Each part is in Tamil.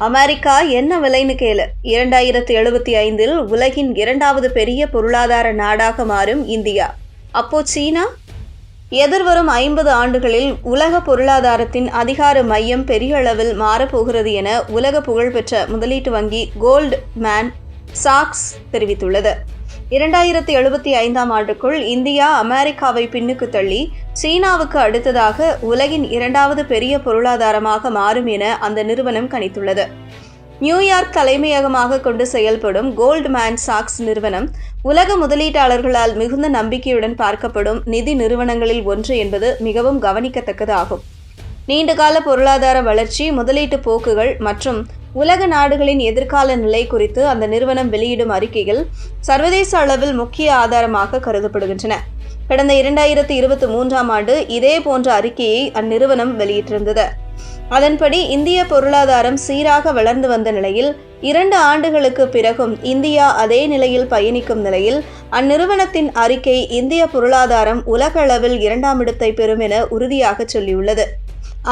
அமெரிக்கா என்ன விலைன்னு கேளு. 2075 உலகின் 2வது பெரிய பொருளாதார நாடாக மாறும் இந்தியா. அப்போ சீனா? எதிர்வரும் 50 ஆண்டுகளில் உலக பொருளாதாரத்தின் அதிகார மையம் பெரிய அளவில் மாறப்போகிறது என உலக புகழ்பெற்ற முதலீட்டு வங்கி கோல்ட்மேன் சாக்ஸ் தெரிவித்துள்ளது. 2075 ஆண்டுக்குள் இந்தியா அமெரிக்காவை பின்னுக்கு தள்ளி சீனாவுக்கு அடுத்ததாக உலகின் 2வது பெரிய பொருளாதாரமாக மாறும் என அந்த நிறுவனம் கணித்துள்ளது. நியூயார்க் தலைமையகமாக கொண்டு செயல்படும் கோல்ட்மேன் சாக்ஸ் நிறுவனம் உலக முதலீட்டாளர்களால் மிகுந்த நம்பிக்கையுடன் பார்க்கப்படும் நிதி நிறுவனங்களில் ஒன்று என்பது மிகவும் கவனிக்கத்தக்கதாகும். நீண்டகால பொருளாதார வளர்ச்சி, முதலீட்டு போக்குகள் மற்றும் உலக நாடுகளின் எதிர்கால நிலை குறித்து அந்த நிறுவனம் வெளியிடும் அறிக்கைகள் சர்வதேச அளவில் முக்கிய ஆதாரமாக கருதப்படுகின்றன. கடந்த 2023 ஆண்டு இதே போன்ற அறிக்கையை அந்நிறுவனம் வெளியிட்டிருந்தது. அதன்படி இந்திய பொருளாதாரம் சீராக வளர்ந்து வந்த நிலையில் 2 ஆண்டுகளுக்கு பிறகும் இந்தியா அதே நிலையில் பயணிக்கும் நிலையில் அந்நிறுவனத்தின் அறிக்கை இந்திய பொருளாதாரம் உலக அளவில் 2ஆம் இடத்தை பெறும் என உறுதியாக சொல்லியுள்ளது.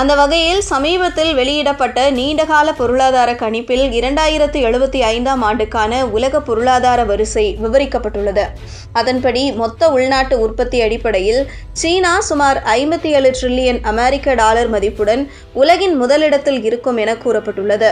அந்த வகையில் சமீபத்தில் வெளியிடப்பட்ட நீண்டகால பொருளாதார கணிப்பில் 2075 ஆண்டுக்கான உலக பொருளாதார வரிசை விவரிக்கப்பட்டுள்ளது. அதன்படி மொத்த உள்நாட்டு உற்பத்தி அடிப்படையில் சீனா சுமார் 57 டிரில்லியன் அமெரிக்க டாலர் மதிப்புடன் உலகின் முதலிடத்தில் இருக்கும் என கூறப்பட்டுள்ளது.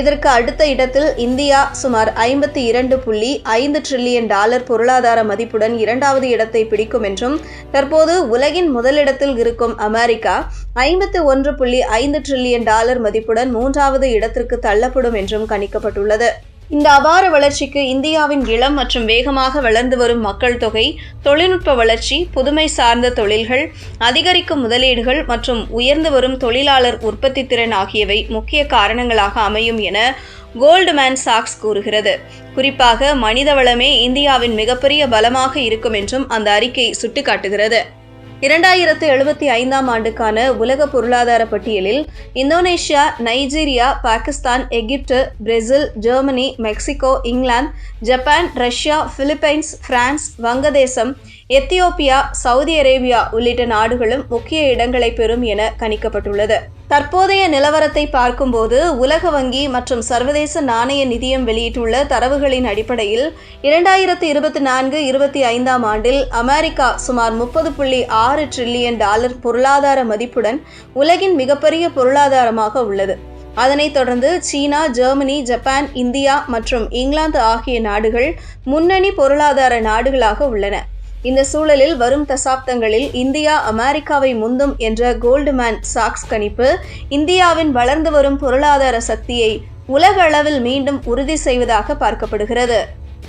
இதற்கு அடுத்த இடத்தில் இந்தியா சுமார் 52.5 டிரில்லியன் டாலர் பொருளாதார மதிப்புடன் 2வது இடத்தை பிடிக்கும் என்றும், தற்போது உலகின் முதலிடத்தில் இருக்கும் அமெரிக்கா 51.5 டிரில்லியன் டாலர் மதிப்புடன் 3வது இடத்திற்கு தள்ளப்படும் என்றும் கணிக்கப்பட்டுள்ளது. இந்த அபார வளர்ச்சிக்கு இந்தியாவின் இளம் மற்றும் வேகமாக வளர்ந்து வரும் மக்கள் தொகை, தொழில்நுட்ப வளர்ச்சி, புதுமை சார்ந்த தொழில்கள், அதிகரிக்கும் முதலீடுகள் மற்றும் உயர்ந்து வரும் தொழிலாளர் உற்பத்தி திறன் ஆகியவை முக்கிய காரணங்களாக அமையும் என கோல்ட்மேன் சாக்ஸ் கூறுகிறது. குறிப்பாக மனித வளமே இந்தியாவின் மிகப்பெரிய பலமாக இருக்கும் என்றும் அந்த அறிக்கை சுட்டிக்காட்டுகிறது. 2075 ஆண்டுக்கான உலக பொருளாதார பட்டியலில் Indonesia, Nigeria, Pakistan, Egypt, Brazil, Germany, Mexico, England, Japan, Russia, Philippines, France, வங்கதேசம், எத்தியோப்பியா, சவுதி அரேபியா உள்ளிட்ட நாடுகளும் முக்கிய இடங்களை பெறும் என கணிக்கப்பட்டுள்ளது. தற்போதைய நிலவரத்தை பார்க்கும்போது உலக வங்கி மற்றும் சர்வதேச நாணய நிதியம் வெளியிட்டுள்ள தரவுகளின் அடிப்படையில் 2024-25 ஆண்டில் அமெரிக்கா சுமார் 30.6 டிரில்லியன் டாலர் பொருளாதார மதிப்புடன் உலகின் மிகப்பெரிய பொருளாதாரமாக உள்ளது. அதனைத் தொடர்ந்து சீனா, ஜெர்மனி, ஜப்பான், இந்தியா மற்றும் இங்கிலாந்து ஆகிய நாடுகள் முன்னணி பொருளாதார நாடுகளாக உள்ளன. இந்த சூழலில் வரும் தசாப்தங்களில் இந்தியா அமெரிக்காவை முந்தும் என்ற கோல்ட்மேன் சாக்ஸ் கணிப்பு இந்தியாவின் வளர்ந்து வரும் பொருளாதார சக்தியை உலக அளவில் மீண்டும் உறுதி செய்வதாக பார்க்கப்படுகிறது.